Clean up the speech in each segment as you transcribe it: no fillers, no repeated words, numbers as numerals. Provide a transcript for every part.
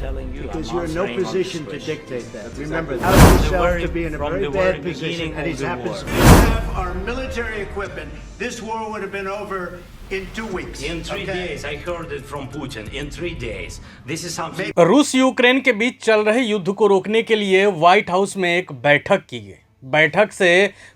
telling you. Because I'm you're in no answering on position this to question. dictate that. That's Remember, exactly allow right. yourself The to be in a from very the bad very position, beginning and of he's the happens. war. We have our military equipment. This war would have been over in 2 weeks. In 3 okay? days, I heard it from Putin. In 3 days, this is something. रूस Ukraine के बीच चल रहे युद्ध को रोकने के लिए white house में एक बैठक की गई। बैठक से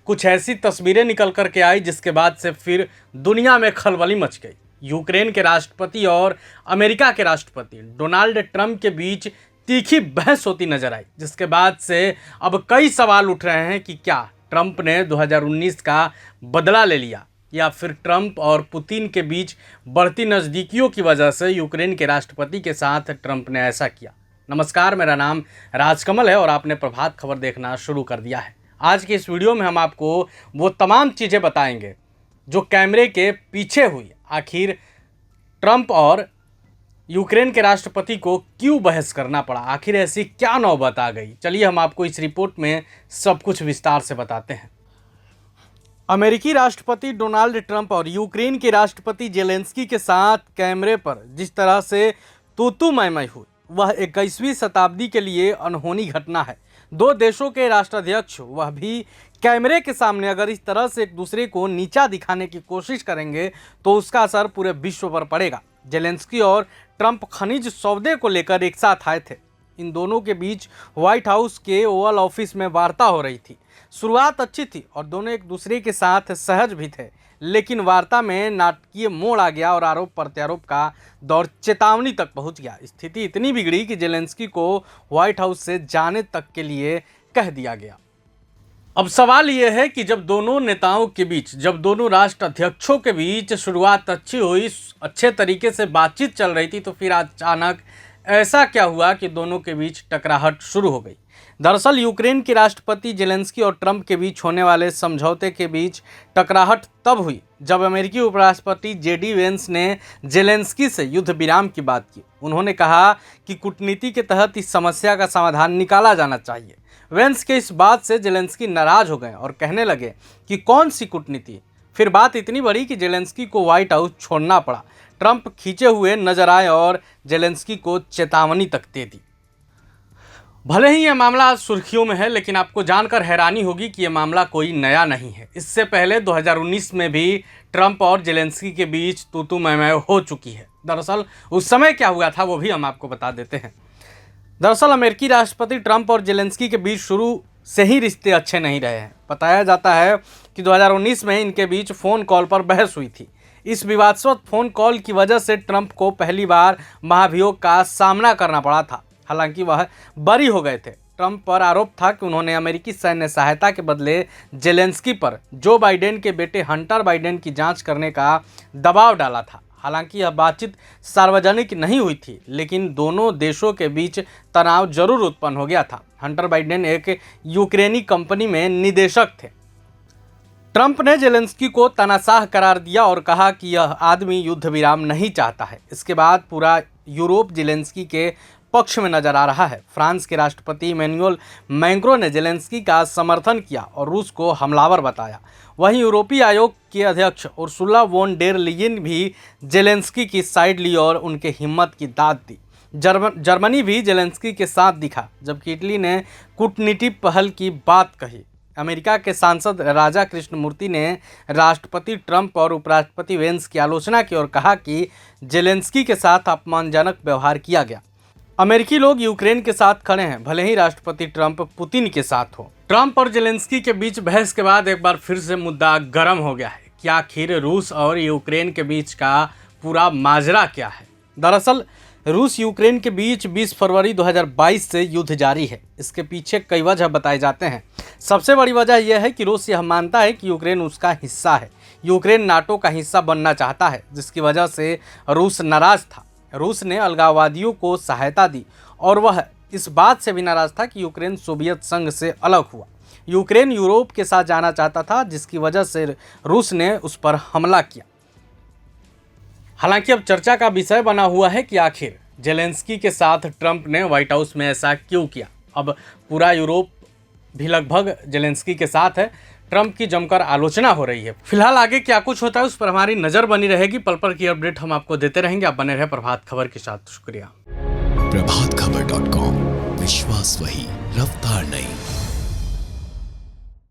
कुछ ऐसी तस्वीरें निकल कर के आई जिसके बाद से फिर दुनिया में खलबली मच गई। यूक्रेन के राष्ट्रपति और अमेरिका के राष्ट्रपति डोनाल्ड ट्रंप के बीच तीखी बहस होती नजर आई, जिसके बाद से अब कई सवाल उठ रहे हैं कि क्या ट्रंप ने 2019 का बदला ले लिया या फिर ट्रंप और पुतिन के बीच बढ़ती नज़दीकियों की वजह से यूक्रेन के राष्ट्रपति के साथ ट्रंप ने ऐसा किया। नमस्कार, मेरा नाम राजकमल है और आपने प्रभात खबर देखना शुरू कर दिया है। आज के इस वीडियो में हम आपको वो तमाम चीज़ें बताएंगे जो कैमरे के पीछे हुई। आखिर ट्रंप और यूक्रेन के राष्ट्रपति को क्यों बहस करना पड़ा, आखिर ऐसी क्या नौबत आ गई। चलिए हम आपको इस रिपोर्ट में सब कुछ विस्तार से बताते हैं। अमेरिकी राष्ट्रपति डोनाल्ड ट्रंप और यूक्रेन के राष्ट्रपति जेलेंस्की के साथ कैमरे पर जिस तरह से तू मैं हुई, वह 21वीं शताब्दी के लिए अनहोनी घटना है। दो देशों के राष्ट्राध्यक्ष, वह भी कैमरे के सामने, अगर इस तरह से एक दूसरे को नीचा दिखाने की कोशिश करेंगे तो उसका असर पूरे विश्व पर पड़ेगा। जेलेंस्की और ट्रंप खनिज सौदे को लेकर एक साथ आए थे। इन दोनों के बीच व्हाइट हाउस के ओवल ऑफिस में वार्ता हो रही थी। शुरुआत अच्छी थी और दोनों एक दूसरे के साथ सहज भी थे, लेकिन वार्ता में नाटकीय मोड़ आ गया और आरोप प्रत्यारोप का दौर चेतावनी तक पहुंच गया। स्थिति इतनी बिगड़ी कि जेलेंस्की को व्हाइट हाउस से जाने तक के लिए कह दिया गया। अब सवाल यह है कि जब दोनों नेताओं के बीच, जब दोनों राष्ट्राध्यक्षों के बीच शुरुआत अच्छी हुई, अच्छे तरीके से बातचीत चल रही थी, तो फिर अचानक ऐसा क्या हुआ कि दोनों के बीच टकराहट शुरू हो गई। दरअसल यूक्रेन के राष्ट्रपति जेलेंस्की और ट्रंप के बीच होने वाले समझौते के बीच टकराहट तब हुई जब अमेरिकी उपराष्ट्रपति जेडी वेंस ने जेलेंस्की से युद्ध विराम की बात की। उन्होंने कहा कि कूटनीति के तहत इस समस्या का समाधान निकाला जाना चाहिए। वेंस के इस बात से जेलेंस्की नाराज हो गए और कहने लगे कि कौन सी कूटनीति। फिर बात इतनी बढ़ी कि जेलेंस्की को व्हाइट हाउस छोड़ना पड़ा। ट्रंप खींचे हुए नजर आए और जेलेंस्की को चेतावनी तक दे दी। भले ही यह मामला सुर्खियों में है, लेकिन आपको जानकर हैरानी होगी कि यह मामला कोई नया नहीं है। इससे पहले 2019 में भी ट्रंप और जेलेंस्की के बीच तू मैं हो चुकी है। दरअसल उस समय क्या हुआ था वो भी हम आपको बता देते हैं। दरअसल अमेरिकी राष्ट्रपति ट्रंप और जेलेंस्की के बीच शुरू से ही रिश्ते अच्छे नहीं रहे हैं। बताया जाता है कि 2019 में इनके बीच फ़ोन कॉल पर बहस हुई थी। इस विवादास्पद फ़ोन कॉल की वजह से ट्रंप को पहली बार महाभियोग का सामना करना पड़ा था। हालांकि वह बरी हो गए थे। ट्रंप पर आरोप था कि उन्होंने अमेरिकी सैन्य सहायता के बदले जेलेंस्की पर जो बाइडेन के बेटे हंटर बाइडेन की जांच करने का दबाव डाला था। हालांकि यह बातचीत सार्वजनिक नहीं हुई थी, लेकिन दोनों देशों के बीच तनाव जरूर उत्पन्न हो गया था। हंटर बाइडेन एक यूक्रेनी कंपनी में निदेशक थे। ट्रंप ने जेलेंस्की को तानाशाह करार दिया और कहा कि यह आदमी युद्ध विराम नहीं चाहता है। इसके बाद पूरा यूरोप जेलेंस्की के पक्ष में नजर आ रहा है। फ्रांस के राष्ट्रपति इमैनुअल मैक्रों ने जेलेंस्की का समर्थन किया और रूस को हमलावर बताया। वहीं यूरोपीय आयोग के अध्यक्ष उर्सुला वॉन डेर लीयन भी जेलेंस्की की साइड ली और उनके हिम्मत की दाद दी। जर्मनी भी जेलेंस्की के साथ दिखा, जबकि इटली ने कूटनीतिक पहल की बात कही। अमेरिका के सांसद राजा कृष्णमूर्ति ने राष्ट्रपति ट्रंप और उपराष्ट्रपति वेंस की आलोचना की और कहा कि जेलेंस्की के साथ अपमानजनक व्यवहार किया गया। अमेरिकी लोग यूक्रेन के साथ खड़े हैं, भले ही राष्ट्रपति ट्रंप पुतिन के साथ हो। ट्रंप और जेलेंस्की के बीच बहस के बाद एक बार फिर से मुद्दा गर्म हो गया है कि आखिर रूस और यूक्रेन के बीच का पूरा माजरा क्या है। दरअसल रूस यूक्रेन के बीच 20 फरवरी 2022 से युद्ध जारी है। इसके पीछे कई वजह बताए जाते हैं। सबसे बड़ी वजह यह है कि रूस यह मानता है कि यूक्रेन उसका हिस्सा है। यूक्रेन नाटो का हिस्सा बनना चाहता है, जिसकी वजह से रूस नाराज था। रूस ने अलगाववादियों को सहायता दी और वह इस बात से भी नाराज था कि यूक्रेन सोवियत संघ से अलग हुआ। यूक्रेन यूरोप के साथ जाना चाहता था, जिसकी वजह से रूस ने उस पर हमला किया। हालांकि अब चर्चा का विषय बना हुआ है कि आखिर जेलेंस्की के साथ ट्रंप ने व्हाइट हाउस में ऐसा क्यों किया। अब पूरा यूरोप भी लगभग जेलेंस्की के साथ है। ट्रंप की जमकर आलोचना हो रही है। फिलहाल आगे क्या कुछ होता है उस पर हमारी नज़र बनी रहेगी। पल पल की अपडेट हम आपको देते रहेंगे। आप बने रहे प्रभात खबर के साथ। शुक्रिया। प्रभातखबर.com, विश्वास वही, रफ्तार नहीं।